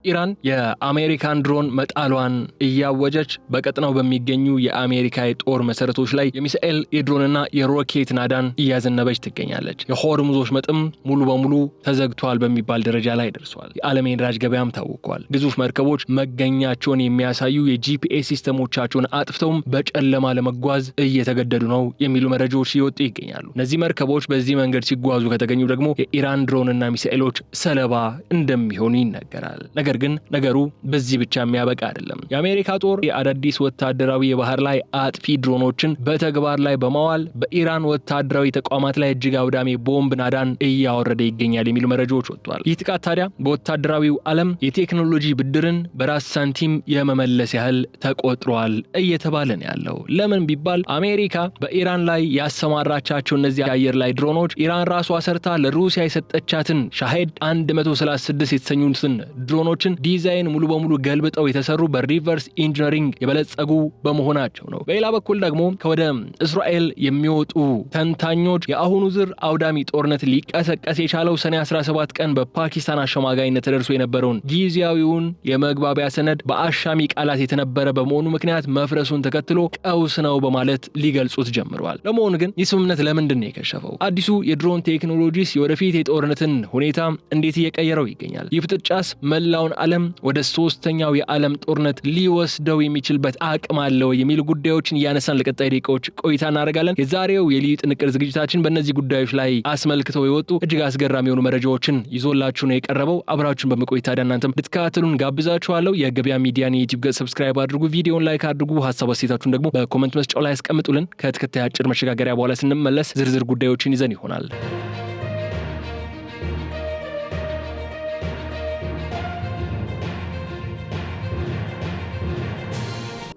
ኢራን የአሜሪካን ድሮን መጣሏን እያወጀች በቀጥናው በሚገኙ የአሜሪካ የጦር መሰረቶች ላይ የሚሳኤል የድሮንና የሮኬት ናዳን እያዘነበች ትገኛለች። የሆርሙዝ ወሽመጥም ሙሉ በሙሉ ተዘግቷል በሚባል ደረጃ ላይ ደርሷል። የዓለም የነዳጅ ገበያም ታውቋል። ግዙፍ መርከቦች መገኛቸውን የሚያሳዩ የጂፒኤስ ሲስተሞቻቸውን አጥፍተውም በጨለማ ለመጓዝ እየተገደዱ ነው የሚሉ መረጃዎች እየወጡ ይገኛሉ። እነዚህ መርከቦች በዚህ መንገድ ሲጓዙ ከተገኙ ደግሞ የኢራን ድሮንና ሚሳኤሎች ሰለባ እንደሚሆኑ ይነገራል። ነገር ግን ነገሩ በዚህ ብቻ የሚያበቃ አይደለም። የአሜሪካ ጦር የአዳዲስ ወታደራዊ የባህር ላይ አጥፊ ድሮኖችን በተግባር ላይ በማዋል በኢራን ወታደራዊ ተቋማት ላይ እጅግ አውዳሚ ቦምብ ናዳን እያወረደ ይገኛል የሚሉ መረጃዎች ወጥቷል። ይህ ጥቃት ታዲያ በወታደራዊው ዓለም የቴክኖሎጂ ብድርን በራስ ሳንቲም የመመለስ ያህል ተቆጥሯል እየተባለ ነው ያለው። ለምን ቢባል አሜሪካ በኢራን ላይ ያሰማራቻቸው እነዚህ የአየር ላይ ድሮኖች ኢራን ራሷ ሰርታ ለሩሲያ የሰጠቻትን ሻሄድ 136 የተሰኙትን ድሮኖች ዲዛይን ሙሉ በሙሉ ገልብጠው የተሰሩ በሪቨርስ ኢንጂነሪንግ የበለጸጉ በመሆናቸው ነው። በሌላ በኩል ደግሞ ከወደ እስራኤል የሚወጡ ተንታኞች የአሁኑ ዙር አውዳሚ ጦርነት ሊቀሰቀስ የቻለው ሰኔ 17 ቀን በፓኪስታን አሸማጋይነት ተደርሶ የነበረውን ጊዜያዊውን የመግባቢያ ሰነድ በአሻሚ ቃላት የተነበረ በመሆኑ ምክንያት መፍረሱን ተከትሎ ቀውስ ነው በማለት ሊገልጹት ጀምረዋል። ለመሆኑ ግን ይህ ስምምነት ለምንድን ነው የከሸፈው? አዲሱ የድሮን ቴክኖሎጂስ የወደፊት የጦርነትን ሁኔታ እንዴት እየቀየረው ይገኛል? ይህ ፍጥጫስ መላውን ዓለም ወደ ሶስተኛው የዓለም ጦርነት ሊወስደው የሚችልበት አቅም አለው የሚሉ ጉዳዮችን እያነሳን ለቀጣይ ደቂቃዎች ቆይታ እናደርጋለን። የዛሬው የልዩ ጥንቅር ዝግጅታችን በእነዚህ ጉዳዮች ላይ አስመልክተው የወጡ እጅግ አስገራሚ የሆኑ መረጃዎችን ይዞላችሁ ነው የቀረበው። አብራችሁን በመቆየት ታዲያ እናንተም ልትከታተሉን ጋብዛችኋለሁ። የገበያ ሚዲያን የዩቲዩብ ገጽ ሰብስክራይብ አድርጉ፣ ቪዲዮን ላይክ አድርጉ፣ ሀሳብ አስተያየታችሁን ደግሞ በኮሜንት መስጫው ላይ አስቀምጡልን። ከተከታይ አጭር መሸጋገሪያ በኋላ ስንመለስ ዝርዝር ጉዳዮችን ይዘን ይሆናል።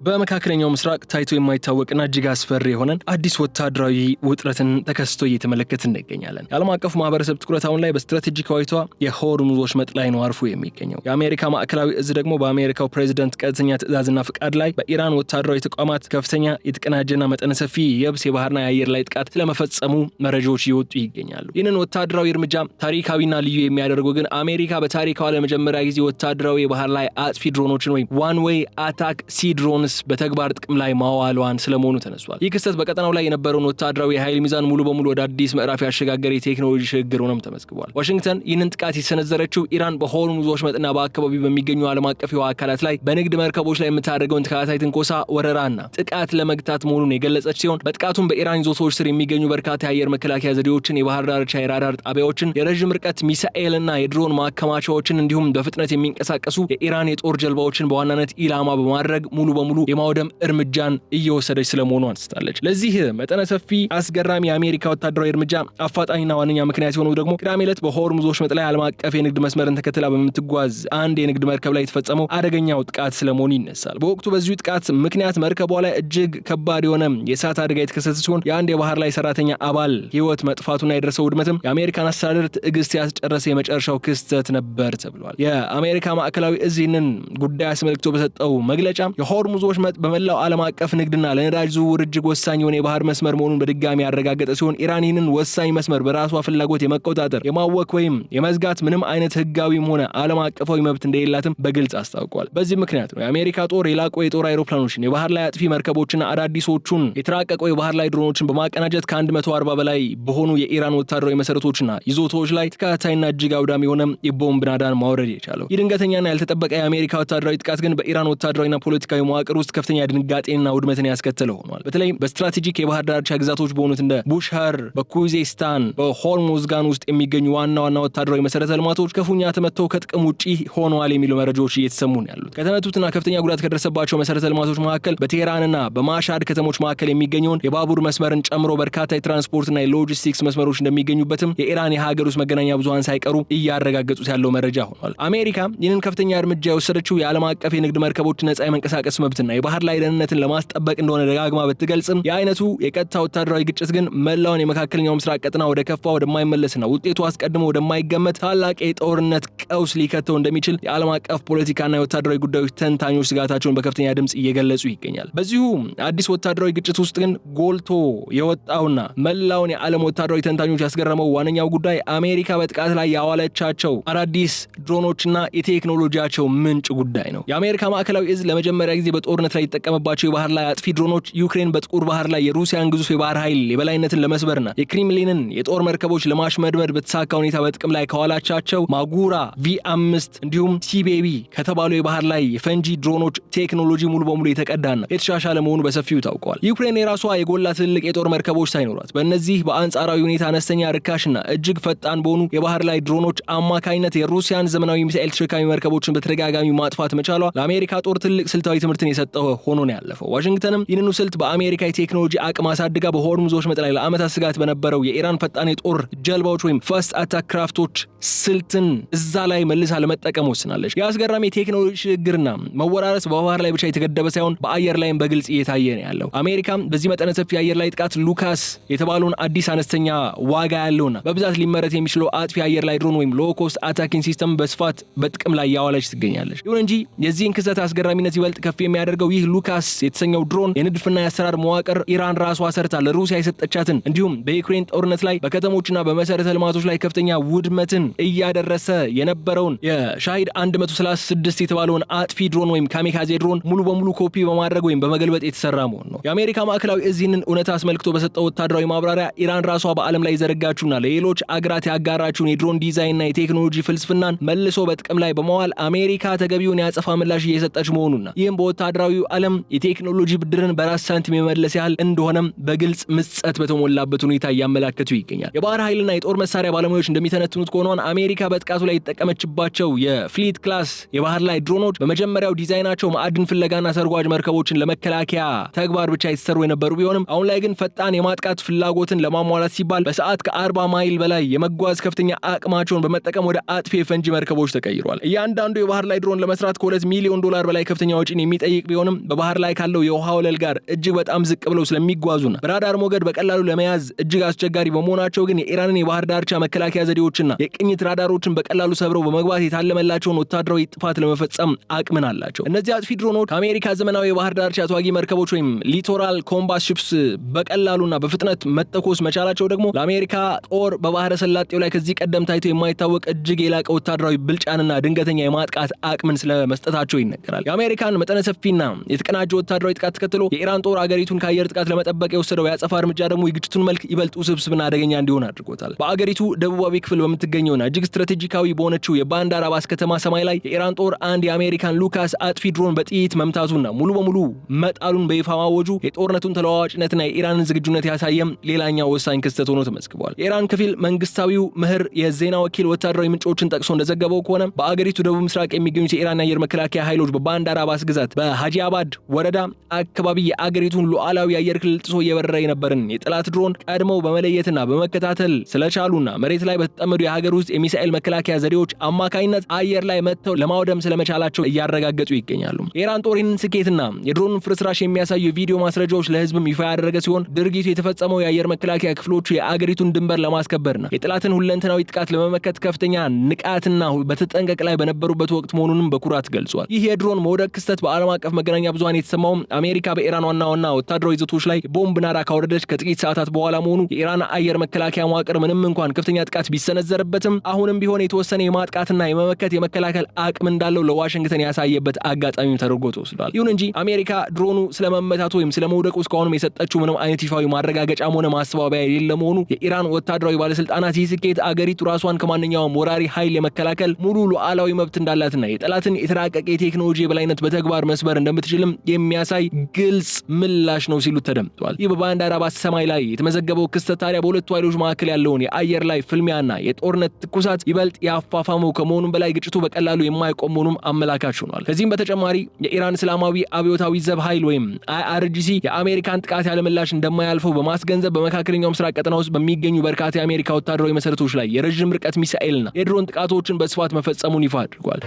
በመካከለኛው ምስራቅ ታይቶ የማይታወቅና እጅግ አስፈሪ የሆነን አዲስ ወታደራዊ ውጥረትን ተከስቶ እየተመለከትን እንገኛለን። የዓለም አቀፉ ማህበረሰብ ትኩረት አሁን ላይ በስትራቴጂካዊቷ የሆርሙዝ ወሽመጥ ላይ ነው አርፎ የሚገኘው። የአሜሪካ ማዕከላዊ እዝ ደግሞ በአሜሪካው ፕሬዚደንት ቀጥተኛ ትዕዛዝና ፍቃድ ላይ በኢራን ወታደራዊ ተቋማት ከፍተኛ የተቀናጀና መጠነ ሰፊ የብስ የባህርና የአየር ላይ ጥቃት ስለመፈጸሙ መረጃዎች እየወጡ ይገኛሉ። ይህንን ወታደራዊ እርምጃ ታሪካዊና ልዩ የሚያደርገው ግን አሜሪካ በታሪካዋ ለመጀመሪያ ጊዜ ወታደራዊ የባህር ላይ አጥፊ ድሮኖችን ወይም ዋን ዌይ አታክ ሲ ድሮንስ በተግባር ጥቅም ላይ ማዋሏን ስለመሆኑ ተነስቷል። ይህ ክስተት በቀጠናው ላይ የነበረውን ወታደራዊ የኃይል ሚዛን ሙሉ በሙሉ ወደ አዲስ ምዕራፍ ያሸጋገረ የቴክኖሎጂ ሽግግር ሆኖም ተመዝግቧል። ዋሽንግተን ይህንን ጥቃት የሰነዘረችው ኢራን በሆርሙዝ ወሽመጥና በአካባቢው በሚገኙ ዓለም አቀፍ የውሃ አካላት ላይ በንግድ መርከቦች ላይ የምታደርገውን ተከታታይ ትንኮሳ፣ ወረራና ጥቃት ለመግታት መሆኑን የገለጸች ሲሆን በጥቃቱም በኢራን ይዞታዎች ስር የሚገኙ በርካታ የአየር መከላከያ ዘዴዎችን፣ የባህር ዳርቻ የራዳር ጣቢያዎችን፣ የረዥም ርቀት ሚሳኤልና የድሮን ማከማቻዎችን እንዲሁም በፍጥነት የሚንቀሳቀሱ የኢራን የጦር ጀልባዎችን በዋናነት ኢላማ በማድረግ ሙሉ በሙሉ የማውደም እርምጃን እየወሰደች ስለመሆኑ አንስታለች። ለዚህ መጠነ ሰፊ አስገራሚ የአሜሪካ ወታደራዊ እርምጃ አፋጣኝና ዋነኛ ምክንያት የሆነው ደግሞ ቅዳሜ ዕለት በሆርሙዝ ወሽመጥ ላይ ዓለም አቀፍ የንግድ መስመርን ተከትላ በምትጓዝ አንድ የንግድ መርከብ ላይ የተፈጸመው አደገኛው ጥቃት ስለመሆኑ ይነሳል። በወቅቱ በዚሁ ጥቃት ምክንያት መርከቧ ላይ እጅግ ከባድ የሆነ የእሳት አደጋ የተከሰተ ሲሆን የአንድ የባህር ላይ ሰራተኛ አባል ሕይወት መጥፋቱና የደረሰው ውድመትም የአሜሪካን አስተዳደር ትዕግስት ያስጨረሰ የመጨረሻው ክስተት ነበር ተብሏል። የአሜሪካ ማዕከላዊ እዝ ይህንን ጉዳይ አስመልክቶ በሰጠው መግለጫ የሆርሙዝ ወሽመጥ በመላው ዓለም አቀፍ ንግድና ለነዳጅ ዝውውር እጅግ ወሳኝ የሆነ የባህር መስመር መሆኑን በድጋሚ ያረጋገጠ ሲሆን ኢራን ይህንን ወሳኝ መስመር በራሷ ፍላጎት የመቆጣጠር የማወክ ወይም የመዝጋት ምንም አይነት ህጋዊም ሆነ ዓለም አቀፋዊ መብት እንደሌላትም በግልጽ አስታውቋል። በዚህ ምክንያት ነው የአሜሪካ ጦር የላቁ የጦር አይሮፕላኖችን፣ የባህር ላይ አጥፊ መርከቦችና አዳዲሶቹን የተራቀቁ የባህር ላይ ድሮኖችን በማቀናጀት ከ140 በላይ በሆኑ የኢራን ወታደራዊ መሰረቶችና ይዞታዎች ላይ ተከታታይና እጅግ አውዳሚ የሆነ የቦምብ ናዳን ማውረድ የቻለው። ይህ ድንገተኛና ያልተጠበቀ የአሜሪካ ወታደራዊ ጥቃት ግን በኢራን ወታደራዊና ፖለቲካዊ መዋቅር ውስጥ ከፍተኛ ድንጋጤና ውድመትን ያስከተለ ሆኗል። በተለይም በስትራቴጂክ የባህር ዳርቻ ግዛቶች በሆኑት እንደ ቡሽሃር፣ በኩዜስታን፣ በሆርሙዝጋን ውስጥ የሚገኙ ዋና ዋና ወታደራዊ መሰረተ ልማቶች ክፉኛ ተመተው ከጥቅም ውጪ ሆነዋል የሚሉ መረጃዎች እየተሰሙ ነው ያሉት። ከተመቱትና ከፍተኛ ጉዳት ከደረሰባቸው መሰረተ ልማቶች መካከል በቴህራንና በማሻድ ከተሞች መካከል የሚገኘውን የባቡር መስመርን ጨምሮ በርካታ የትራንስፖርትና የሎጂስቲክስ መስመሮች እንደሚገኙበትም የኢራን የሀገር ውስጥ መገናኛ ብዙሃን ሳይቀሩ እያረጋገጡት ያለው መረጃ ሆኗል። አሜሪካ ይህንን ከፍተኛ እርምጃ የወሰደችው የዓለም አቀፍ የንግድ መርከቦች ነጻ የመንቀሳቀስ መብትና የባህር ላይ ደህንነትን ለማስጠበቅ እንደሆነ ደጋግማ ብትገልጽም የአይነቱ የቀጥታ ወታደራዊ ግጭት ግን መላውን የመካከለኛው ምስራቅ ቀጠና ወደ ከፋ ወደማይመለስና ውጤቱ አስቀድሞ ወደማይገመት ታላቅ የጦርነት ቀውስ ሊከተው እንደሚችል የዓለም አቀፍ ፖለቲካና የወታደራዊ ጉዳዮች ተንታኞች ስጋታቸውን በከፍተኛ ድምጽ እየገለጹ ይገኛል። በዚሁ አዲስ ወታደራዊ ግጭት ውስጥ ግን ጎልቶ የወጣውና መላውን የዓለም ወታደራዊ ተንታኞች ያስገረመው ዋነኛው ጉዳይ አሜሪካ በጥቃት ላይ ያዋለቻቸው አዳዲስ ድሮኖችና የቴክኖሎጂያቸው ምንጭ ጉዳይ ነው። የአሜሪካ ማዕከላዊ እዝ ለመጀመሪያ ጊዜ በጦርነት ላይ የተጠቀመባቸው የባህር ላይ አጥፊ ድሮኖች ዩክሬን በጥቁር ባህር ላይ የሩሲያን ግዙፍ የባህር ኃይል የበላይነትን ለመስበርና የክሬምሊንን የጦር መርከቦች ለማሽመድመድ በተሳካ ሁኔታ በጥቅም ላይ ከዋላቻቸው ማጉራ V5 እንዲሁም ሲቤቢ ከተባሉ የባህር ላይ የፈንጂ ድሮኖች ቴክኖሎጂ ሙሉ በሙሉ የተቀዳና የተሻሻለ መሆኑ በሰፊው ታውቋል። ዩክሬን የራሷ የጎላ ትልቅ የጦር መርከቦች ሳይኖሯት በእነዚህ በአንጻራዊ ሁኔታ አነስተኛ ርካሽና እጅግ ፈጣን በሆኑ የባህር ላይ ድሮኖች አማካኝነት የሩሲያን ዘመናዊ ሚሳኤል ተሸካሚ መርከቦችን በተደጋጋሚ ማጥፋት መቻሏ ለአሜሪካ ጦር ትልቅ ስልታዊ ትምህርትን የሰጠው ሆኖ ነው ያለፈው። ዋሽንግተንም ይህንኑ ስልት በአሜሪካ የቴክኖሎጂ አቅም አሳድጋ በሆርሙዝ ወሽመጥ ላይ ለዓመታት ስጋት በነበረው የኢራን ፈጣን የጦር ጀልባዎች ወይም ፋስት አታክ ክራፍቶች ስልትን እዛ ላይ መልሳ ለመጠቀም ወስናለች። የአስገራሚ የቴክኖሎጂ ሽግግርና መወራረስ በባህር ላይ ብቻ የተገደበ ሳይሆን በአየር ላይም በግልጽ እየታየ ነው ያለው። አሜሪካም በዚህ መጠነ ሰፊ የአየር ላይ ጥቃት ሉካስ የተባለውን አዲስ አነስተኛ ዋጋ ያለውና በብዛት ሊመረት የሚችለው አጥፊ የአየር ላይ ድሮን ወይም ሎ ኮስት አታኪንግ ሲስተም በስፋት በጥቅም ላይ ያዋለች ትገኛለች። ይሁን እንጂ የዚህን ክስተት አስገራሚነት ይበልጥ ከፍ የሚያደርገው ይህ ሉካስ የተሰኘው ድሮን የንድፍና የአሰራር መዋቅር ኢራን ራሷ ሰርታ ለሩሲያ የሰጠቻትን እንዲሁም በዩክሬን ጦርነት ላይ በከተሞችና በመሰረተ ልማቶች ላይ ከፍተኛ ውድመትን እያደረሰ የነበረውን የሻሂድ 136 የተባለውን አጥፊ ድሮን ወይም ካሚካዜ ድሮን ሙሉ በሙሉ ኮፒ በማድረግ ወይም በመገልበጥ የተሰራ መሆን ነው። የአሜሪካ ማዕከላዊ እዚህንን እውነታ አስመልክቶ በሰጠው ወታደራዊ ማብራሪያ ኢራን ራሷ በዓለም ላይ ዘረጋችውና ለሌሎች አገራት ያጋራችውን የድሮን ዲዛይንና የቴክኖሎጂ ፍልስፍናን መልሶ በጥቅም ላይ በመዋል አሜሪካ ተገቢውን ያጸፋ ምላሽ እየሰጠች መሆኑና ይህም በወታደራዊው ዓለም የቴክኖሎጂ ብድርን በራስ ሳንቲም የመለስ ያህል እንደሆነም በግልጽ ምጸት በተሞላበት ሁኔታ እያመላከቱ ይገኛል። የባህር ኃይልና የጦር መሳሪያ ባለሙያዎች እንደሚተነትኑት ከሆነ አሜሪካ በጥቃቱ ላይ የተጠቀመችባቸው የፍሊት ክላስ የባህር ላይ ድሮኖች በመጀመሪያው ዲዛይናቸው ማዕድን ፍለጋና ሰርጓጅ መርከቦችን ለመከላከያ ተግባር ብቻ የተሰሩ የነበሩ ቢሆንም አሁን ላይ ግን ፈጣን የማጥቃት ፍላጎትን ለማሟላት ሲባል በሰዓት ከ40 ማይል በላይ የመጓዝ ከፍተኛ አቅማቸውን በመጠቀም ወደ አጥፊ የፈንጂ መርከቦች ተቀይሯል። እያንዳንዱ የባህር ላይ ድሮን ለመስራት ከ$2 ሚሊዮን በላይ ከፍተኛ ወጪን የሚጠይቅ ቢሆንም በባህር ላይ ካለው የውሃ ወለል ጋር እጅግ በጣም ዝቅ ብለው ስለሚጓዙና በራዳር ሞገድ በቀላሉ ለመያዝ እጅግ አስቸጋሪ በመሆናቸው ግን የኢራንን የባህር ዳርቻ መከላከያ ዘዴዎችና የቅኝት ራዳሮችን በቀላሉ ሰብረው በመግባት የታለመላቸውን ወታደራዊ ጥፋት ለመፈጸም አቅምን አላቸው። እነዚህ አጥፊ ድሮኖች ከአሜሪካ ዘመናዊ የባህር ዳርቻ ተዋጊ መርከቦች ወይም ሊቶራል ኮምባት ሺፕስ በቀላሉና በፍጥነት መተኮስ መቻላቸው ደግሞ ለአሜሪካ ጦር በባህረ ሰላጤው ላይ ከዚህ ቀደም ታይቶ የማይታወቅ እጅግ የላቀ ወታደራዊ ብልጫንና ድንገተኛ የማጥቃት አቅምን ስለመስጠታቸው ይነገራል። የአሜሪካን መጠነ ሰፊና የተቀናጀ ወታደራዊ ጥቃት ተከትሎ የኢራን ጦር አገሪቱን ከአየር ጥቃት ለመጠበቅ የወሰደው የአጸፋ እርምጃ ደግሞ የግጭቱን መልክ ይበልጥ ውስብስብና አደገኛ እንዲሆን አድርጎታል። በአገሪቱ ደቡባዊ ክፍል በምትገኘውና እጅግ ስትራቴጂካዊ በሆነችው የባንዳር አባስ ከተማ ሰማይ ላይ የኢራን ጦር አንድ የአሜሪካን ሉካስ አጥፊ ድሮን በጥይት መምታቱና ሙሉ በሙሉ መጣሉን በይፋ ማወጁ የጦርነቱን ተለዋዋጭነትና የኢራንን ዝግጁነት ያሳየም ሌላኛው ወሳኝ ክስተት ሆኖ ተመዝግቧል። የኢራን ከፊል መንግስታዊው ምህር የዜና ወኪል ወታደራዊ ምንጮችን ጠቅሶ እንደዘገበው ከሆነ በአገሪቱ ደቡብ ምስራቅ የሚገኙት የኢራን የአየር መከላከያ ኃይሎች በባንዳር አባስ ግዛት በሃጂ አባድ ወረዳ አካባቢ የአገሪቱን ሉዓላዊ የአየር ክልል ጥሶ እየበረረ የነበረን የጠላት ድሮን ቀድመው በመለየትና በመከታተል ስለቻሉና መሬት ላይ በተጠመዱ የሀገር ውስጥ የሚሳኤል መከላከያ ዘዴዎች አማካኝነት አየር ላይ መጥተው ለማውደም ስለመቻላቸው እያረጋገጡ ይገኛሉ። የኢራን ጦር ይህንን ስኬትና የድሮኑን ፍርስራሽ የሚያሳዩ የቪዲዮ ማስረጃዎች ለህዝብም ይፋ ያደረገ ሲሆን ድርጊቱ የተፈጸመው የአየር መከላከያ ክፍሎቹ የአገሪቱን ድንበር ለማስከበርና የጠላትን ሁለንተናዊ ጥቃት ለመመከት ከፍተኛ ንቃትና በተጠንቀቅ ላይ በነበሩበት ወቅት መሆኑንም በኩራት ገልጿል። ይህ የድሮን መውደቅ ክስተት በዓለም አቀፍ መገናኛ ብዙሃን የተሰማው አሜሪካ በኢራን ዋና ወታደራዊ ይዘቶች ላይ ቦምብ ናዳ ካወረደች ከጥቂት ሰዓታት በኋላ መሆኑ የኢራን አየር መከላከያ መዋቅር ምንም እንኳን ከፍተኛ ጥቃት ቢሰነዘርበትም አሁንም ቢሆን የተወሰነ የማጥቃትና የመመከት የመከላከል አቅም እንዳለው ለዋሽንግተን ያሳየበት አጋጣሚ ተደርጎ ተወስዷል። ይሁን እንጂ አሜሪካ ድሮኑ ስለመመታቱ ወይም ስለመውደቁ እስካሁንም የሰጠችው ምንም አይነት ይፋዊ ማረጋገጫም ሆነ ማስተባበያ የሌለ መሆኑ የኢራን ወታደራዊ ባለስልጣናት ይህ ስኬት አገሪቱ ራሷን ከማንኛውም ወራሪ ኃይል የመከላከል ሙሉ ሉዓላዊ መብት እንዳላትና የጠላትን የተራቀቀ የቴክኖሎጂ የበላይነት በተግባር መስበር እንደምትችልም የሚያሳይ ግልጽ ምላሽ ነው ሲሉ ተደምጧል። ይህ በባንዳር አባስ ሰማይ ላይ የተመዘገበው ክስተት ታዲያ በሁለቱ ኃይሎች መካከል ያለውን የአየር ላይ ፍልሚያና የጦርነት ትኩሳት ይበልጥ ያፋፋመው ከመሆኑም በላይ ግጭቱ በቀላሉ የማይቆም መሆኑም አመላካች ሆኗል። ከዚህም በተጨማሪ የኢራን እስላማዊ አብዮታዊ ዘብ ኃይል ወይም IRGC የአሜሪካን ጥቃት ያለምላሽ እንደማያልፈው በማስገንዘብ በመካከለኛው ምስራቅ ቀጠና ውስጥ በሚገኙ በርካታ የአሜሪካ ወታደራዊ መሰረቶች ላይ የረዥም ርቀት ሚሳኤልና የድሮን ጥቃቶችን በስፋት መፈጸሙን ይፋ አድርጓል።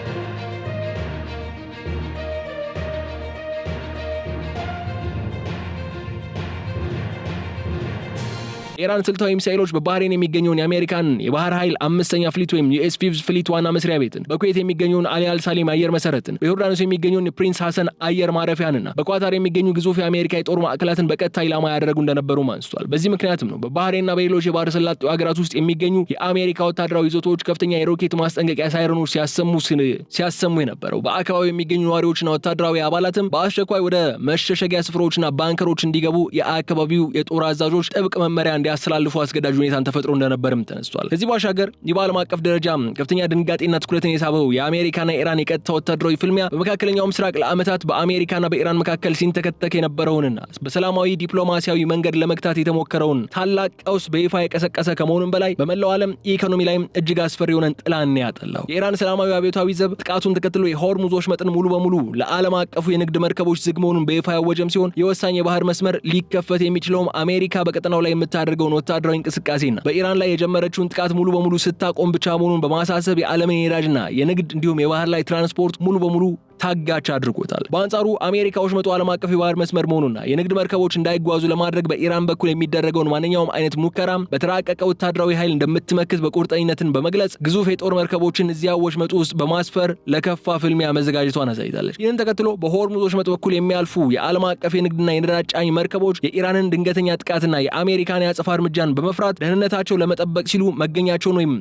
ኢራን ስልታዊ ሚሳኤሎች በባህሬን የሚገኘውን የአሜሪካን የባህር ኃይል 5ኛ ፍሊት ወይም ዩኤስ ፊፍዝ ፍሊት ዋና መስሪያ ቤትን፣ በኩዌት የሚገኘውን አሊ አልሳሊም አየር መሰረትን፣ በዮርዳኖስ የሚገኘውን ፕሪንስ ሐሰን አየር ማረፊያንና በኳታር የሚገኙ ግዙፍ የአሜሪካ የጦር ማዕከላትን በቀጥታ ኢላማ ያደረጉ እንደነበሩ አንስቷል። በዚህ ምክንያትም ነው በባህሬንና በሌሎች የባህረ ሰላጤው ሀገራት ውስጥ የሚገኙ የአሜሪካ ወታደራዊ ይዞታዎች ከፍተኛ የሮኬት ማስጠንቀቂያ ሳይረኖች ሲያሰሙ የነበረው። በአካባቢው የሚገኙ ነዋሪዎችና ወታደራዊ አባላትም በአስቸኳይ ወደ መሸሸጊያ ስፍራዎችና ባንከሮች እንዲገቡ የአካባቢው የጦር አዛዦች ጥብቅ መመሪያ እንዲያስተላልፉ አስገዳጅ ሁኔታን ተፈጥሮ እንደነበርም ተነስቷል። ከዚህ ባሻገር በዓለም አቀፍ ደረጃ ከፍተኛ ድንጋጤና ትኩረትን የሳበው የአሜሪካና ኢራን የቀጥታ ወታደራዊ ፍልሚያ በመካከለኛው ምስራቅ ለዓመታት በአሜሪካና በኢራን መካከል ሲንተከተክ የነበረውንና በሰላማዊ ዲፕሎማሲያዊ መንገድ ለመግታት የተሞከረውን ታላቅ ቀውስ በይፋ የቀሰቀሰ ከመሆኑም በላይ በመላው ዓለም ኢኮኖሚ ላይም እጅግ አስፈሪ የሆነን ጥላን ያጠላው። የኢራን ሰላማዊ አብዮታዊ ዘብ ጥቃቱን ተከትሎ የሆርሙዝ ወሽመጥን ሙሉ በሙሉ ለዓለም አቀፉ የንግድ መርከቦች ዝግ መሆኑን በይፋ ያወጀም ሲሆን የወሳኝ የባህር መስመር ሊከፈት የሚችለውም አሜሪካ በቀጠናው ላይ የምታደርገውን ወታደራዊ እንቅስቃሴና በኢራን ላይ የጀመረችውን ጥቃት ሙሉ በሙሉ ስታቆም ብቻ መሆኑን በማሳሰብ የዓለምን የነዳጅና የንግድ እንዲሁም የባህር ላይ ትራንስፖርት ሙሉ በሙሉ ታጋች አድርጎታል። በአንጻሩ አሜሪካ ወሽመጡ ዓለም አቀፍ የባህር መስመር መሆኑና የንግድ መርከቦች እንዳይጓዙ ለማድረግ በኢራን በኩል የሚደረገውን ማንኛውም አይነት ሙከራም በተራቀቀ ወታደራዊ ኃይል እንደምትመክት በቁርጠኝነትን በመግለጽ ግዙፍ የጦር መርከቦችን እዚያ ወሽመጡ ውስጥ በማስፈር ለከፋ ፍልሚያ መዘጋጀቷን አሳይታለች። ይህንን ተከትሎ በሆርሙዝ ወሽመጥ በኩል የሚያልፉ የዓለም አቀፍ የንግድና የነዳጅ ጫኝ መርከቦች የኢራንን ድንገተኛ ጥቃትና የአሜሪካን የአጸፋ እርምጃን በመፍራት ደህንነታቸው ለመጠበቅ ሲሉ መገኛቸውን ወይም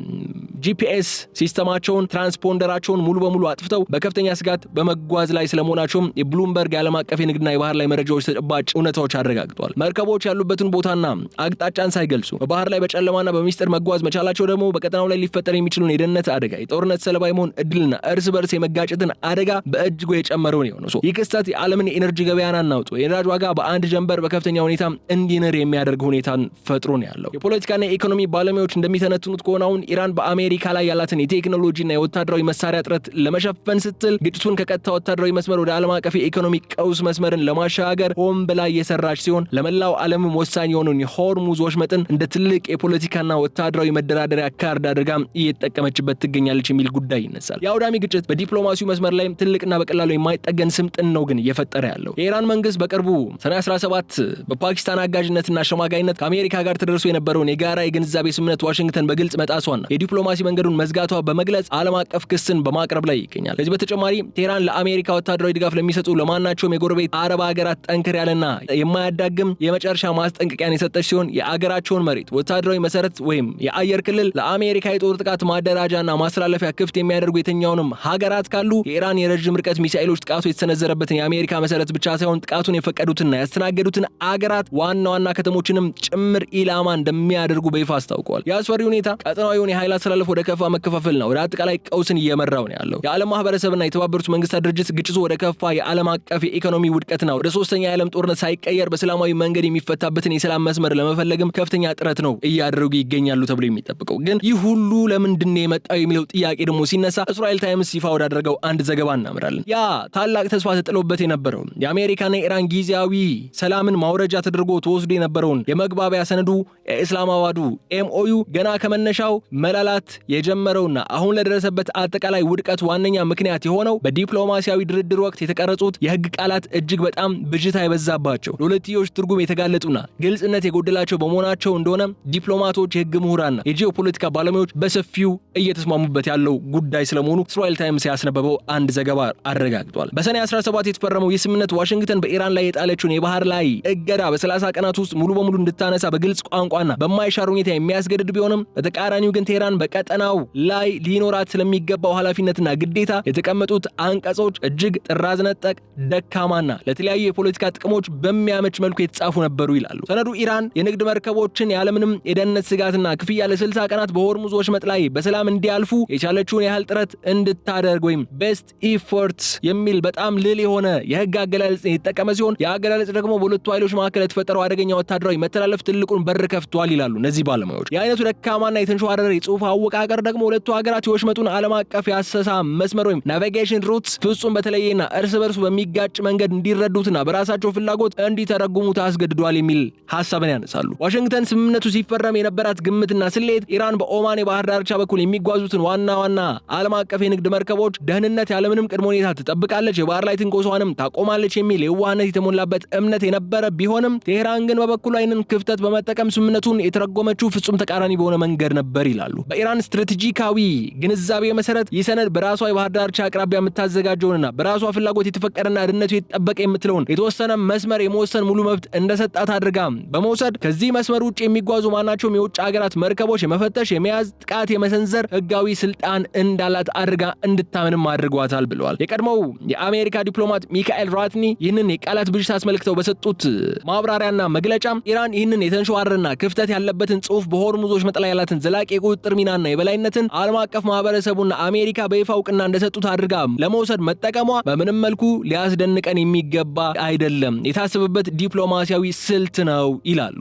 ጂፒኤስ ሲስተማቸውን ትራንስፖንደራቸውን ሙሉ በሙሉ አጥፍተው በከፍተኛ ስጋት በመጓዝ ላይ ስለመሆናቸውም የብሉምበርግ የዓለም አቀፍ የንግድና የባህር ላይ መረጃዎች ተጨባጭ እውነታዎች አረጋግጠዋል። መርከቦች ያሉበትን ቦታና አቅጣጫን ሳይገልጹ በባህር ላይ በጨለማና በሚስጥር መጓዝ መቻላቸው ደግሞ በቀጠናው ላይ ሊፈጠር የሚችሉን የደህንነት አደጋ፣ የጦርነት ሰለባ የመሆን እድልና እርስ በርስ የመጋጨትን አደጋ በእጅጉ የጨመረውን ነው። ይህ ክስተት የዓለምን የኤነርጂ ገበያን አናውጦ የነዳጅ ዋጋ በአንድ ጀንበር በከፍተኛ ሁኔታ እንዲንር የሚያደርግ ሁኔታን ፈጥሮ ነው ያለው። የፖለቲካና የኢኮኖሚ ባለሙያዎች እንደሚተነትኑት ከሆነ አሁን ኢራን በአሜሪካ ላይ ያላትን የቴክኖሎጂና የወታደራዊ መሳሪያ እጥረት ለመሸፈን ስትል ግጭቱን ከቀጥታ ወታደራዊ መስመር ወደ ዓለም አቀፍ የኢኮኖሚ ቀውስ መስመርን ለማሻገር ሆን ብላ እየሰራች ሲሆን ለመላው ዓለምም ወሳኝ የሆነውን የሆርሙዝ ወሽመጥን እንደ ትልቅ የፖለቲካና ወታደራዊ መደራደሪያ ካርድ አድርጋ እየተጠቀመችበት ትገኛለች የሚል ጉዳይ ይነሳል። የአውዳሚ ግጭት በዲፕሎማሲው መስመር ላይም ትልቅና በቀላሉ የማይጠገን ስምጥን ነው ግን እየፈጠረ ያለው። የኢራን መንግስት በቅርቡ ሰኔ 17 በፓኪስታን አጋዥነትና አሸማጋይነት ከአሜሪካ ጋር ተደርሶ የነበረውን የጋራ የግንዛቤ ስምምነት ዋሽንግተን በግልጽ መጣሷና የዲፕሎማሲ መንገዱን መዝጋቷ በመግለጽ ዓለም አቀፍ ክስን በማቅረብ ላይ ይገኛል። ከዚህ በተጨማሪ ቴህራን ለአሜሪካ ወታደራዊ ድጋፍ ለሚሰጡ ለማናቸውም የጎረቤት አረብ ሀገራት ጠንከር ያለና የማያዳግም የመጨረሻ ማስጠንቀቂያን የሰጠች ሲሆን የአገራቸውን መሬት ወታደራዊ መሰረት ወይም የአየር ክልል ለአሜሪካ የጦር ጥቃት ማደራጃና ማስተላለፊያ ክፍት የሚያደርጉ የትኛውንም ሀገራት ካሉ የኢራን የረጅም ርቀት ሚሳኤሎች ጥቃቱ የተሰነዘረበትን የአሜሪካ መሰረት ብቻ ሳይሆን ጥቃቱን የፈቀዱትና ያስተናገዱትን አገራት ዋና ዋና ከተሞችንም ጭምር ኢላማ እንደሚያደርጉ በይፋ አስታውቀዋል። የአስፈሪ ሁኔታ ቀጠናዊውን የኃይል አስተላለፍ ወደ ከፋ መከፋፈልና ወደ አጠቃላይ ቀውስን እየመራው ነው ያለው። የዓለም ማህበረሰብና የተባበሩት መንግስታት ድርጅት ግጭቱ ወደ ከፋ የዓለም አቀፍ የኢኮኖሚ ውድቀትና ወደ ሶስተኛ የዓለም ጦርነት ሳይቀየር በሰላማዊ መንገድ የሚፈታበትን የሰላም መስመር ለመፈለግም ከፍተኛ ጥረት ነው እያደረጉ ይገኛሉ ተብሎ የሚጠብቀው። ግን ይህ ሁሉ ለምንድን ነው የመጣው የሚለው ጥያቄ ደግሞ ሲነሳ እስራኤል ታይምስ ይፋ ወዳደረገው አንድ ዘገባ እናምራለን። ያ ታላቅ ተስፋ ተጥሎበት የነበረው የአሜሪካና የኢራን ጊዜያዊ ሰላምን ማውረጃ ተደርጎ ተወስዶ የነበረውን የመግባቢያ ሰነዱ የኢስላማባዱ ኤምኦዩ ገና ከመነሻው መላላት የጀመረውና አሁን ለደረሰበት አጠቃላይ ውድቀት ዋነኛ ምክንያት የሆነው በዲፕሎማሲያዊ ድርድር ወቅት የተቀረጹት የህግ ቃላት እጅግ በጣም ብዥታ የበዛባቸው ለሁለትዮሽ ትርጉም የተጋለጡና ግልጽነት የጎደላቸው በመሆናቸው እንደሆነ ዲፕሎማቶች፣ የህግ ምሁራንና የጂኦፖለቲካ ባለሙያዎች በሰፊው እየተስማሙበት ያለው ጉዳይ ስለመሆኑ እስራኤል ታይምስ ያስነበበው አንድ ዘገባ አረጋግጧል። በሰኔ 17 የተፈረመው ይህ ስምምነት ዋሽንግተን በኢራን ላይ የጣለችውን የባህር ላይ እገዳ በ30 ቀናት ውስጥ ሙሉ በሙሉ እንድታነሳ በግልጽ ቋንቋና በማይሻር ሁኔታ የሚያስገድድ ቢሆንም በተቃራኒው ግን ቴህራን በቀጠናው ላይ ሊኖራት ስለሚገባው ኃላፊነትና ግዴታ የተቀመጡት አንቀጾች እጅግ ጥራዝ ነጠቅ፣ ደካማና ለተለያዩ የፖለቲካ ጥቅሞች በሚያመች መልኩ የተጻፉ ነበሩ ይላሉ። ሰነዱ ኢራን የንግድ መርከቦችን ያለምንም የደህንነት ስጋትና ክፍያ ለ60 ቀናት በሆርሙዝ ወሽመጥ ላይ በሰላም እንዲያልፉ የቻለችውን ያህል ጥረት እንድታደርግ ወይም ቤስት ኢፎርትስ የሚል በጣም ልል የሆነ የህግ አገላለጽ የተጠቀመ ሲሆን የአገላለጽ ደግሞ በሁለቱ ኃይሎች መካከል የተፈጠረው አደገኛ ወታደራዊ መተላለፍ ትልቁን በር ከፍቷል ይላሉ እነዚህ ባለሙያዎች። የአይነቱ ደካማና የተንሸዋረረ የጽሁፍ አወቃቀር ደግሞ ሁለቱ ሀገራት የወሽመጡን ዓለም አቀፍ የአሰሳ መስመር ወይም ናቪጌሽን ሩትስ ፍጹም በተለየና እርስ በርሱ በሚጋጭ መንገድ እንዲረዱትና በራሳቸው ፍላጎት እንዲተረጉሙት አስገድዷል የሚል ሐሳብን ያነሳሉ። ዋሽንግተን ስምምነቱ ሲፈረም የነበራት ግምትና ስሌት ኢራን በኦማን የባህር ዳርቻ በኩል የሚጓዙትን ዋና ዓለም አቀፍ የንግድ መርከቦች ደህንነት ያለምንም ቅድመ ሁኔታ ትጠብቃለች፣ የባህር ላይ ትንኮሳዋንም ታቆማለች የሚል የዋህነት የተሞላበት እምነት የነበረ ቢሆንም ቴህራን ግን በበኩሏ ይህንን ክፍተት በመጠቀም ስምምነቱን የተረጎመችው ፍጹም ተቃራኒ በሆነ መንገድ ነበር ይላሉ። በኢራን ስትራቴጂካዊ ግንዛቤ መሰረት ይህ ሰነድ በራሷ የባህር ዳርቻ አቅራቢያ የምታዘጋጀውንና በራሷ ፍላጎት የተፈቀደና ደህንነቱ የተጠበቀ የምትለውን የተወሰነ መስመር የመወሰን ሙሉ መብት እንደሰጣት አድርጋ በመውሰድ ከዚህ መስመር ውጭ የሚጓዙ ማናቸውም የውጭ ሀገራት መርከቦች የመፈተሽ፣ የመያዝ፣ ጥቃት የመሰንዘር ህጋዊ ስልጣን እንዳላት አድርጋ እንድታምንም አድርጓታል ብለዋል። የቀድሞው የአሜሪካ ዲፕሎማት ሚካኤል ራትኒ ይህንን የቃላት ብዥታ አስመልክተው በሰጡት ማብራሪያና መግለጫ ኢራን ይህንን የተንሸዋረና ክፍተት ያለበትን ጽሑፍ በሆርሙዞች መጥላ ያላትን ዘላቂ የቁጥጥር ሚናና የበላይነትን ዓለም አቀፍ ማህበረሰቡና አሜሪካ በይፋ እውቅና እንደሰጡት አድርጋ ለመውሰድ መጠቀሟ በምንም መልኩ ሊያስደንቀን የሚገባ አይደለም፣ የታሰበበት ዲፕሎማሲያዊ ስልት ነው ይላሉ።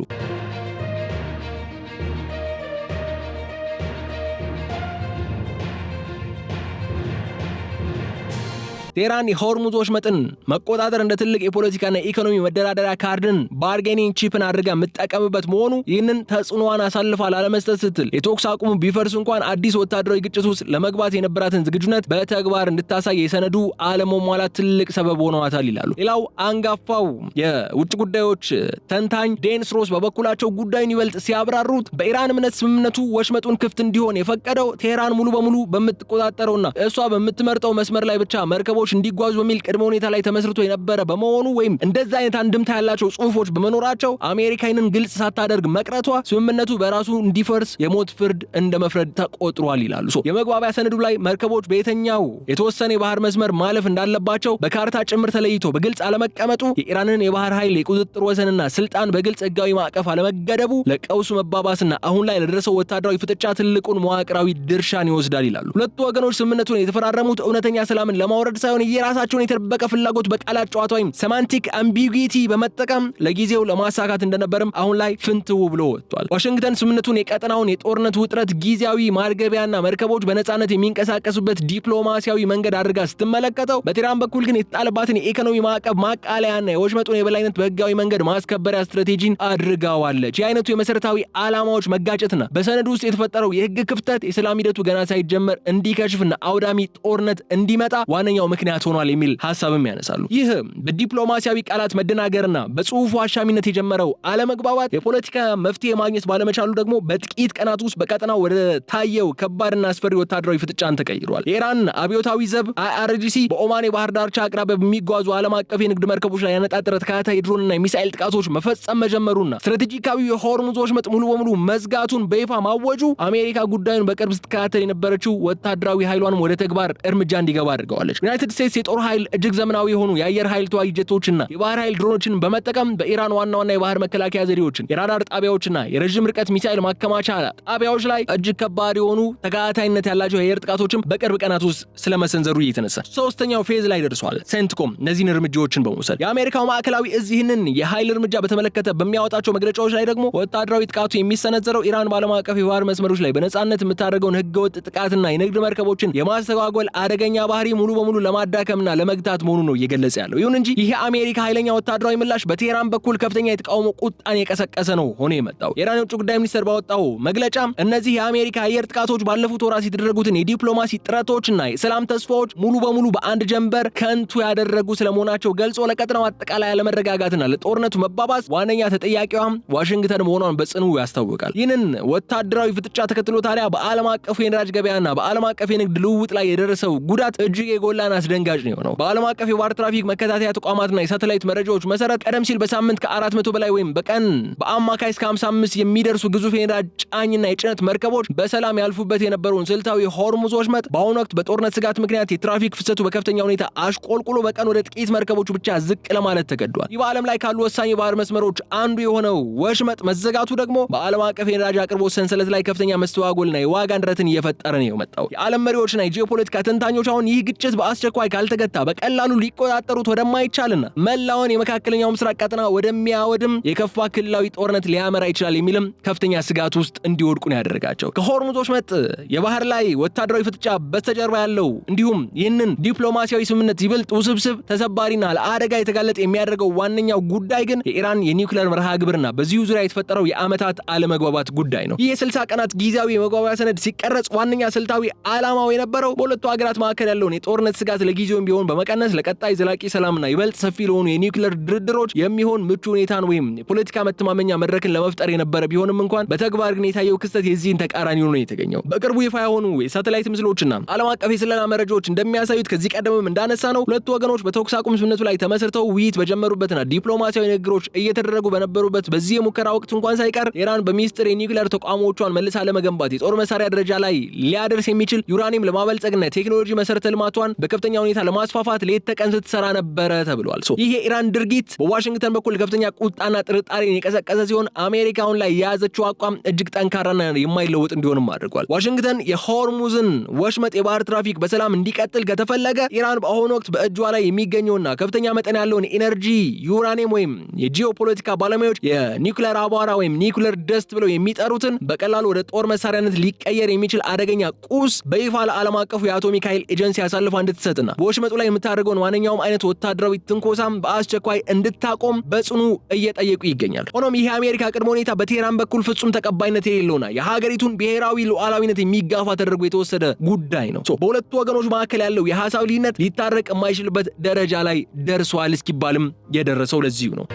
ቴህራን የሆርሙዝ ወሽመጥን መቆጣጠር እንደ ትልቅ የፖለቲካና ኢኮኖሚ መደራደሪያ ካርድን ባርጌኒንግ ቺፕን አድርጋ የምትጠቀምበት መሆኑ ይህንን ተጽዕኖዋን አሳልፋ ላለመስጠት ስትል የተኩስ አቁሙ ቢፈርስ እንኳን አዲስ ወታደራዊ ግጭት ውስጥ ለመግባት የነበራትን ዝግጁነት በተግባር እንድታሳይ የሰነዱ አለመሟላት ትልቅ ሰበብ ሆነዋታል ይላሉ። ሌላው አንጋፋው የውጭ ጉዳዮች ተንታኝ ዴንስ ሮስ በበኩላቸው ጉዳዩን ይበልጥ ሲያብራሩት በኢራን እምነት ስምምነቱ ወሽመጡን ክፍት እንዲሆን የፈቀደው ቴህራን ሙሉ በሙሉ በምትቆጣጠረውና እሷ በምትመርጠው መስመር ላይ ብቻ መርከቦች እንዲጓዙ በሚል ቅድመ ሁኔታ ላይ ተመስርቶ የነበረ በመሆኑ ወይም እንደዛ አይነት አንድምታ ያላቸው ጽሁፎች በመኖራቸው አሜሪካንን ግልጽ ሳታደርግ መቅረቷ ስምምነቱ በራሱ እንዲፈርስ የሞት ፍርድ እንደመፍረድ ተቆጥሯል ይላሉ። የመግባቢያ ሰነዱ ላይ መርከቦች በየትኛው የተወሰነ የባህር መስመር ማለፍ እንዳለባቸው በካርታ ጭምር ተለይቶ በግልጽ አለመቀመጡ የኢራንን የባህር ኃይል የቁጥጥር ወሰንና ስልጣን በግልጽ ህጋዊ ማዕቀፍ አለመገደቡ ለቀውሱ መባባስና አሁን ላይ ለደረሰው ወታደራዊ ፍጥጫ ትልቁን መዋቅራዊ ድርሻን ይወስዳል ይላሉ። ሁለቱ ወገኖች ስምምነቱን የተፈራረሙት እውነተኛ ሰላምን ለማውረድ ሳይሆን የራሳቸውን የተደበቀ ፍላጎት በቃላት ጨዋታ ወይም ሴማንቲክ አምቢጉዊቲ በመጠቀም ለጊዜው ለማሳካት እንደነበርም አሁን ላይ ፍንትው ብሎ ወጥቷል። ዋሽንግተን ስምምነቱን የቀጠናውን የጦርነት ውጥረት ጊዜያዊ ማርገቢያና መርከቦች በነጻነት የሚንቀሳቀሱበት ዲፕሎማሲያዊ መንገድ አድርጋ ስትመለከተው፣ በቴህራን በኩል ግን የተጣለባትን የኢኮኖሚ ማዕቀብ ማቃለያና የወሽመጡን የበላይነት በህጋዊ መንገድ ማስከበሪያ ስትራቴጂን አድርጋዋለች። የአይነቱ የመሰረታዊ ዓላማዎች መጋጨትና በሰነዱ ውስጥ የተፈጠረው የህግ ክፍተት የሰላም ሂደቱ ገና ሳይጀመር እንዲከሽፍና አውዳሚ ጦርነት እንዲመጣ ዋነኛው ምክንያት ሆኗል የሚል ሐሳብም ያነሳሉ። ይህ በዲፕሎማሲያዊ ቃላት መደናገርና በጽሁፉ አሻሚነት የጀመረው አለመግባባት የፖለቲካ መፍትሄ ማግኘት ባለመቻሉ ደግሞ በጥቂት ቀናት ውስጥ በቀጠናው ወደ ታየው ከባድና አስፈሪ ወታደራዊ ፍጥጫን ተቀይሯል። የኢራን አብዮታዊ ዘብ IRGC በኦማን የባህር ዳርቻ አቅራቢያ በሚጓዙ ዓለም አቀፍ የንግድ መርከቦች ላይ ያነጣጠረ ተከታታይ ድሮንና የሚሳኤል ጥቃቶች መፈጸም መጀመሩና ስትራቴጂካዊ የሆርሙዝ ወሽመጥ ሙሉ በሙሉ መዝጋቱን በይፋ ማወጁ አሜሪካ ጉዳዩን በቅርብ ስትከታተል የነበረችው ወታደራዊ ኃይሏንም ወደ ተግባር እርምጃ እንዲገባ አድርገዋለች። ዩናይትድ ስቴትስ የጦር ኃይል እጅግ ዘመናዊ የሆኑ የአየር ኃይል ተዋጊ ጀቶችና የባህር ኃይል ድሮኖችን በመጠቀም በኢራን ዋና የባህር መከላከያ ዘዴዎችን፣ የራዳር ጣቢያዎችና የረጅም ርቀት ሚሳኤል ማከማቻ ጣቢያዎች ላይ እጅግ ከባድ የሆኑ ተከታታይነት ያላቸው የአየር ጥቃቶችን በቅርብ ቀናት ውስጥ ስለመሰንዘሩ እየተነሳ ሶስተኛው ፌዝ ላይ ደርሷል። ሴንትኮም እነዚህን እርምጃዎችን በመውሰድ የአሜሪካው ማዕከላዊ እዝ ይህንን የኃይል እርምጃ በተመለከተ በሚያወጣቸው መግለጫዎች ላይ ደግሞ ወታደራዊ ጥቃቱ የሚሰነዘረው ኢራን በዓለም አቀፍ የባህር መስመሮች ላይ በነጻነት የምታደርገውን ህገወጥ ጥቃትና የንግድ መርከቦችን የማስተጓጎል አደገኛ ባህሪ ሙሉ በሙሉ ለማዳከምና ለመግታት መሆኑ ነው እየገለጸ ያለው። ይሁን እንጂ ይህ አሜሪካ ኃይለኛ ወታደራዊ ምላሽ በቴህራን በኩል ከፍተኛ የተቃውሞ ቁጣን የቀሰቀሰ ነው ሆኖ የመጣው። የኢራን የውጭ ጉዳይ ሚኒስትር ባወጣው መግለጫ እነዚህ የአሜሪካ አየር ጥቃቶች ባለፉት ወራት የተደረጉትን የዲፕሎማሲ ጥረቶችና የሰላም ተስፋዎች ሙሉ በሙሉ በአንድ ጀንበር ከንቱ ያደረጉ ስለመሆናቸው ገልጾ ለቀጠናው አጠቃላይ አለመረጋጋትና ለጦርነቱ መባባስ ዋነኛ ተጠያቂዋ ዋሽንግተን መሆኗን በጽኑ ያስታውቃል። ይህንን ወታደራዊ ፍጥጫ ተከትሎ ታዲያ በዓለም አቀፉ የነዳጅ ገበያና በዓለም አቀፍ የንግድ ልውውጥ ላይ የደረሰው ጉዳት እጅግ የጎላና አስደንጋጭ ነው። በዓለም አቀፍ የባህር ትራፊክ መከታተያ ተቋማትና የሳተላይት መረጃዎች መሰረት ቀደም ሲል በሳምንት ከ400 በላይ ወይም በቀን በአማካይ እስከ 55 የሚደርሱ ግዙፍ የነዳጅ ጫኝና የጭነት መርከቦች በሰላም ያልፉበት የነበረውን ስልታዊ ሆርሙዝ ወሽመጥ በአሁኑ ወቅት በጦርነት ስጋት ምክንያት የትራፊክ ፍሰቱ በከፍተኛ ሁኔታ አሽቆልቁሎ በቀን ወደ ጥቂት መርከቦች ብቻ ዝቅ ለማለት ተገዷል። ይህ በዓለም ላይ ካሉ ወሳኝ የባህር መስመሮች አንዱ የሆነው ወሽመጥ መዘጋቱ ደግሞ በዓለም አቀፍ የነዳጅ አቅርቦት ሰንሰለት ላይ ከፍተኛ መስተዋጎልና የዋጋ ንረትን እየፈጠረ ነው የመጣው። የዓለም መሪዎችና የጂኦፖለቲካ ተንታኞች አሁን ይህ ግጭት በአስቸኳይ በአስቸኳይ ካልተገታ በቀላሉ ሊቆጣጠሩት ወደማይቻልና መላውን የመካከለኛው ምስራቅ ቀጠና ወደሚያወድም የከፋ ክልላዊ ጦርነት ሊያመራ ይችላል የሚልም ከፍተኛ ስጋት ውስጥ እንዲወድቁ ነው ያደረጋቸው። ከሆርሙዝ ወሽመጥ የባህር ላይ ወታደራዊ ፍጥጫ በስተጀርባ ያለው እንዲሁም ይህንን ዲፕሎማሲያዊ ስምምነት ይበልጥ ውስብስብ ተሰባሪና ለአደጋ የተጋለጠ የሚያደርገው ዋነኛው ጉዳይ ግን የኢራን የኒውክሌር መርሃ ግብርና በዚሁ ዙሪያ የተፈጠረው የዓመታት አለመግባባት ጉዳይ ነው። ይህ የ60 ቀናት ጊዜያዊ የመግባቢያ ሰነድ ሲቀረጽ ዋነኛ ስልታዊ ዓላማው የነበረው በሁለቱ ሀገራት መካከል ያለውን የጦርነት ስጋት ለጊዜውም ቢሆን በመቀነስ ለቀጣይ ዘላቂ ሰላምና ይበልጥ ሰፊ ለሆኑ የኒውክሌር ድርድሮች የሚሆን ምቹ ሁኔታን ወይም የፖለቲካ መተማመኛ መድረክን ለመፍጠር የነበረ ቢሆንም እንኳን በተግባር ግን የታየው ክስተት የዚህን ተቃራኒ ሆኖ የተገኘው። በቅርቡ ይፋ የሆኑ የሳተላይት ምስሎችና ዓለም አቀፍ የስለላ መረጃዎች እንደሚያሳዩት ከዚህ ቀደምም እንዳነሳ ነው ሁለቱ ወገኖች በተኩስ አቁም ስምምነቱ ላይ ተመስርተው ውይይት በጀመሩበትና ዲፕሎማሲያዊ ንግግሮች እየተደረጉ በነበሩበት በዚህ የሙከራ ወቅት እንኳን ሳይቀር ኢራን በሚስጥር የኒውክሌር ተቋሞቿን መልሳ ለመገንባት የጦር መሳሪያ ደረጃ ላይ ሊያደርስ የሚችል ዩራኒየም ለማበልጸግና ቴክኖሎጂ መሰረተ ልማቷን በከፍተኛ ሁኔታ ለማስፋፋት ሌት ተቀን ስትሰራ ነበረ ተብሏል። ይህ የኢራን ድርጊት በዋሽንግተን በኩል ከፍተኛ ቁጣና ጥርጣሬን የቀሰቀሰ ሲሆን አሜሪካውን ላይ የያዘችው አቋም እጅግ ጠንካራና የማይለወጥ እንዲሆንም አድርጓል። ዋሽንግተን የሆርሙዝን ወሽመጥ የባህር ትራፊክ በሰላም እንዲቀጥል ከተፈለገ ኢራን በአሁኑ ወቅት በእጇ ላይ የሚገኘውና ከፍተኛ መጠን ያለውን ኤነርጂ ዩራኒየም ወይም የጂኦፖለቲካ ባለሙያዎች የኒውክሌር አቧራ ወይም ኒውክሌር ደስት ብለው የሚጠሩትን በቀላሉ ወደ ጦር መሳሪያነት ሊቀየር የሚችል አደገኛ ቁስ በይፋ ለዓለም አቀፉ የአቶሚክ ኃይል ኤጀንሲ አሳልፋ እንድትሰጥና በወሽመጡ ላይ የምታደርገውን ማንኛውም አይነት ወታደራዊ ትንኮሳም በአስቸኳይ እንድታቆም በጽኑ እየጠየቁ ይገኛል። ሆኖም ይህ የአሜሪካ ቅድመ ሁኔታ በቴህራን በኩል ፍጹም ተቀባይነት የሌለውና የሀገሪቱን ብሔራዊ ሉዓላዊነት የሚጋፋ ተደርጎ የተወሰደ ጉዳይ ነው። በሁለቱ ወገኖች መካከል ያለው የሐሳብ ልዩነት ሊታረቅ የማይችልበት ደረጃ ላይ ደርሷል እስኪባልም የደረሰው ለዚሁ ነው።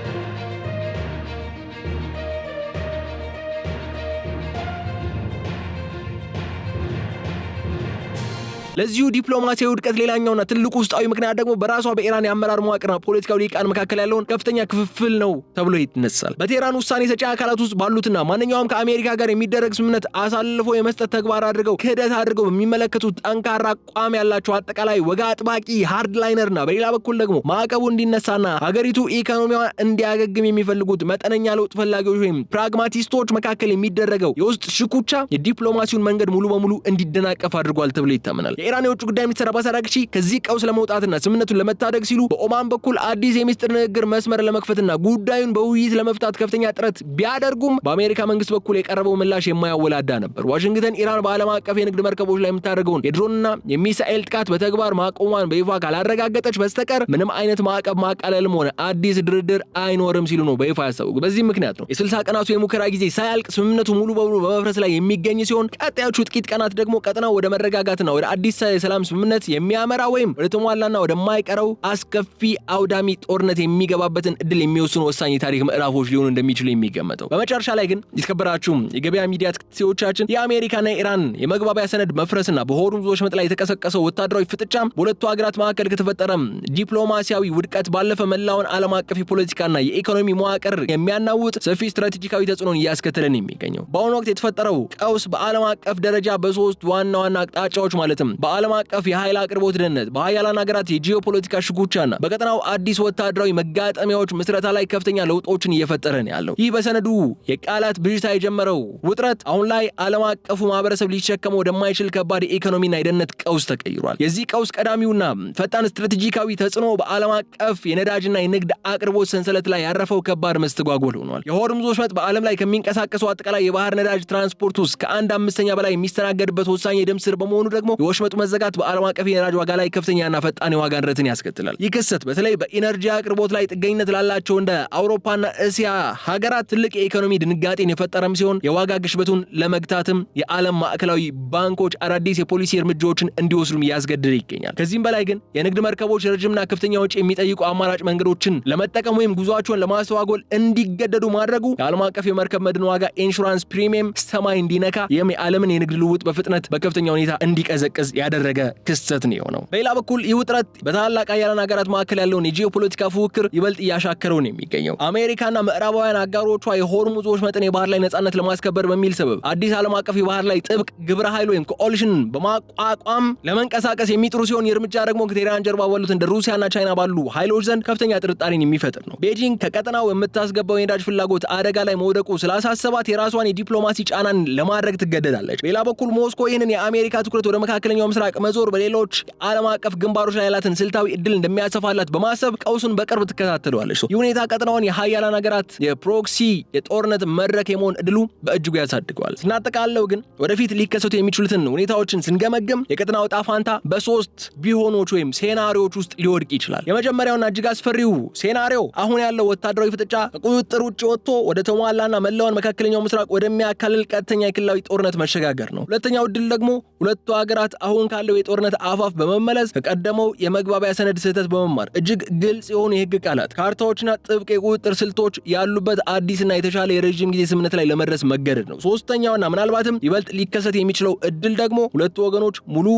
ለዚሁ ዲፕሎማሲያዊ ውድቀት ሌላኛውና ትልቁ ውስጣዊ ምክንያት ደግሞ በራሷ በኢራን የአመራር መዋቅርና ፖለቲካዊ ሊቃን መካከል ያለውን ከፍተኛ ክፍፍል ነው ተብሎ ይነሳል። በቴህራን ውሳኔ ሰጪ አካላት ውስጥ ባሉትና ማንኛውም ከአሜሪካ ጋር የሚደረግ ስምምነት አሳልፎ የመስጠት ተግባር አድርገው ክህደት አድርገው በሚመለከቱት ጠንካራ አቋም ያላቸው አጠቃላይ ወጋ አጥባቂ ሃርድ ላይነርና በሌላ በኩል ደግሞ ማዕቀቡ እንዲነሳና ሀገሪቱ ኢኮኖሚዋ እንዲያገግም የሚፈልጉት መጠነኛ ለውጥ ፈላጊዎች ወይም ፕራግማቲስቶች መካከል የሚደረገው የውስጥ ሽኩቻ የዲፕሎማሲውን መንገድ ሙሉ በሙሉ እንዲደናቀፍ አድርጓል ተብሎ ይታመናል። የኢራን የውጭ ጉዳይ ሚኒስትር አባስ አራግቺ ከዚህ ቀውስ ለመውጣትና ስምምነቱን ለመታደግ ሲሉ በኦማን በኩል አዲስ የሚስጥር ንግግር መስመር ለመክፈትና ጉዳዩን በውይይት ለመፍታት ከፍተኛ ጥረት ቢያደርጉም በአሜሪካ መንግስት በኩል የቀረበው ምላሽ የማያወላዳ ነበር። ዋሽንግተን ኢራን በዓለም አቀፍ የንግድ መርከቦች ላይ የምታደርገውን የድሮንና የሚሳኤል ጥቃት በተግባር ማቆሟን በይፋ ካላረጋገጠች በስተቀር ምንም አይነት ማዕቀብ ማቃለልም ሆነ አዲስ ድርድር አይኖርም ሲሉ ነው በይፋ ያስታወቁ። በዚህ ምክንያት ነው የ60 ቀናቱ የሙከራ ጊዜ ሳያልቅ ስምምነቱ ሙሉ በሙሉ በመፍረስ ላይ የሚገኝ ሲሆን ቀጣዮቹ ጥቂት ቀናት ደግሞ ቀጠናው ወደ መረጋጋትና ወደ አዲስ የሰላም ስምምነት የሚያመራ ወይም ወደ ተሟላና ወደማይቀረው አስከፊ አውዳሚ ጦርነት የሚገባበትን እድል የሚወስኑ ወሳኝ የታሪክ ምዕራፎች ሊሆኑ እንደሚችሉ የሚገመተው። በመጨረሻ ላይ ግን የተከበራችሁ የገበያ ሚዲያ ተከታታዮቻችን የአሜሪካና የኢራን የመግባቢያ ሰነድ መፍረስና በሆርሙዝ ወሽመጥ ላይ የተቀሰቀሰው ወታደራዊ ፍጥጫም በሁለቱ ሀገራት መካከል ከተፈጠረ ዲፕሎማሲያዊ ውድቀት ባለፈ መላውን ዓለም አቀፍ የፖለቲካና የኢኮኖሚ መዋቅር የሚያናውጥ ሰፊ ስትራቴጂካዊ ተጽዕኖን እያስከተለን የሚገኘው በአሁኑ ወቅት የተፈጠረው ቀውስ በዓለም አቀፍ ደረጃ በሶስት ዋና አቅጣጫዎች ማለትም በዓለም አቀፍ የኃይል አቅርቦት ደህንነት፣ በሀያላን ሀገራት የጂኦፖለቲካ ሽኩቻና በቀጠናው አዲስ ወታደራዊ መጋጠሚያዎች ምስረታ ላይ ከፍተኛ ለውጦችን እየፈጠረ ነው ያለው። ይህ በሰነዱ የቃላት ብዥታ የጀመረው ውጥረት አሁን ላይ ዓለም አቀፉ ማህበረሰብ ሊሸከመው ወደማይችል ከባድ የኢኮኖሚና የደህንነት ቀውስ ተቀይሯል። የዚህ ቀውስ ቀዳሚውና ፈጣን ስትራቴጂካዊ ተጽዕኖ በዓለም አቀፍ የነዳጅና የንግድ አቅርቦት ሰንሰለት ላይ ያረፈው ከባድ መስተጓጎል ሆኗል። የሆርሙዝ ወሽመጥ በዓለም ላይ ከሚንቀሳቀሱ አጠቃላይ የባህር ነዳጅ ትራንስፖርት ውስጥ ከ1/5 በላይ የሚስተናገድበት ወሳኝ የደም ስር በመሆኑ ደግሞ የወሽመጡ መዘጋት በዓለም አቀፍ የነዳጅ ዋጋ ላይ ከፍተኛና ፈጣን የዋጋ ንረትን ያስከትላል። ይህ ክስተት በተለይ በኢነርጂ አቅርቦት ላይ ጥገኝነት ላላቸው እንደ አውሮፓና እስያ ሀገራት ትልቅ የኢኮኖሚ ድንጋጤን የፈጠረም ሲሆን የዋጋ ግሽበቱን ለመግታትም የዓለም ማዕከላዊ ባንኮች አዳዲስ የፖሊሲ እርምጃዎችን እንዲወስዱም እያስገደደ ይገኛል። ከዚህም በላይ ግን የንግድ መርከቦች ረጅምና ከፍተኛ ወጪ የሚጠይቁ አማራጭ መንገዶችን ለመጠቀም ወይም ጉዟቸውን ለማስተዋጎል እንዲገደዱ ማድረጉ የዓለም አቀፍ የመርከብ መድን ዋጋ ኢንሹራንስ ፕሪሚየም ሰማይ እንዲነካ ይህም የዓለምን የንግድ ልውውጥ በፍጥነት በከፍተኛ ሁኔታ እንዲቀዘቅዝ ያደረገ ክስተት ነው የሆነው። በሌላ በኩል ይህ ውጥረት በታላላቅ ሀያላን ሀገራት መካከል ያለውን የጂኦፖለቲካ ፉክክር ይበልጥ እያሻከረው ነው የሚገኘው። አሜሪካና ምዕራባውያን አጋሮቿ የሆርሙዝ ወሽመጥን የባህር ላይ ነጻነት ለማስከበር በሚል ሰበብ አዲስ ዓለም አቀፍ የባህር ላይ ጥብቅ ግብረ ኃይል ወይም ኮኦሊሽን በማቋቋም ለመንቀሳቀስ የሚጥሩ ሲሆን የእርምጃ ደግሞ ከቴህራን ጀርባ ባሉት እንደ ሩሲያና ቻይና ባሉ ኃይሎች ዘንድ ከፍተኛ ጥርጣሬን የሚፈጥር ነው። ቤጂንግ ከቀጠናው የምታስገባው የነዳጅ ፍላጎት አደጋ ላይ መውደቁ ስላሳሰባት የራሷን የዲፕሎማሲ ጫናን ለማድረግ ትገደዳለች። በሌላ በኩል ሞስኮ ይህንን የአሜሪካ ትኩረት ወደ መካከለኛው ምስራቅ መዞር በሌሎች ዓለም አቀፍ ግንባሮች ላይ ያላትን ስልታዊ እድል እንደሚያሰፋላት በማሰብ ቀውሱን በቅርብ ትከታተለዋለች። ይህ ሁኔታ ቀጠናውን የሀያላን ሀገራት የፕሮክሲ የጦርነት መድረክ የመሆን እድሉ በእጅጉ ያሳድገዋል። ስናጠቃለው ግን ወደፊት ሊከሰቱ የሚችሉትን ሁኔታዎችን ስንገመግም የቀጠናው ዕጣ ፈንታ በሶስት ቢሆኖች ወይም ሴናሪዎች ውስጥ ሊወድቅ ይችላል። የመጀመሪያውና እጅግ አስፈሪው ሴናሪዮ አሁን ያለው ወታደራዊ ፍጥጫ ከቁጥጥር ውጭ ወጥቶ ወደ ተሟላና መላውን መካከለኛው ምስራቅ ወደሚያካልል ቀጥተኛ የክልላዊ ጦርነት መሸጋገር ነው። ሁለተኛው እድል ደግሞ ሁለቱ ሀገራት አሁን ካለው የጦርነት አፋፍ በመመለስ ከቀደመው የመግባቢያ ሰነድ ስህተት በመማር እጅግ ግልጽ የሆኑ የህግ ቃላት፣ ካርታዎችና ጥብቅ የቁጥጥር ስልቶች ያሉበት አዲስና የተሻለ የረዥም ጊዜ ስምምነት ላይ ለመድረስ መገደድ ነው። ሶስተኛውና ምናልባትም ይበልጥ ሊከሰት የሚችለው እድል ደግሞ ሁለቱ ወገኖች ሙሉ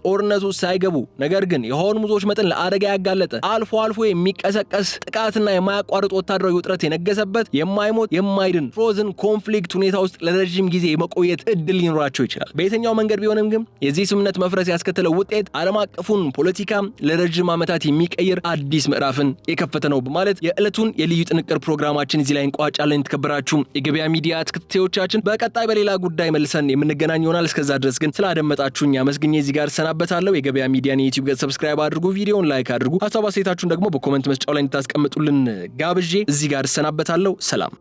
ጦርነቱ ሳይገቡ ነገር ግን የሆርሙዞች መጠን ለአደጋ ያጋለጠ አልፎ አልፎ የሚቀሰቀስ ጥቃትና የማያቋርጥ ወታደራዊ ውጥረት የነገሰበት የማይሞት የማይድን ፍሮዝን ኮንፍሊክት ሁኔታ ውስጥ ለረጅም ጊዜ የመቆየት እድል ሊኖራቸው ይችላል። በየትኛው መንገድ ቢሆንም ግን የዚህ ስምምነት መፍረስ ያስከተለው ውጤት ዓለም አቀፉን ፖለቲካ ለረጅም ዓመታት የሚቀይር አዲስ ምዕራፍን የከፈተ ነው በማለት የዕለቱን የልዩ ጥንቅር ፕሮግራማችን እዚህ ላይ እንቋጫለን። የተከበራችሁ የገበያ ሚዲያ ተከታታዮቻችን በቀጣይ በሌላ ጉዳይ መልሰን የምንገናኝ ይሆናል። እስከዛ ድረስ ግን ስላደመጣችሁኝ አመስግኜ እዚህ ጋር ሰናበታለሁ። የገበያ ሚዲያን የዩቲዩብ ገጽ ሰብስክራይብ አድርጉ፣ ቪዲዮውን ላይክ አድርጉ፣ ሐሳብ አስተያየታችሁን ደግሞ በኮሜንት መስጫው ላይ እንድታስቀምጡልን ጋብዤ እዚህ ጋር ሰናበታለሁ። ሰላም።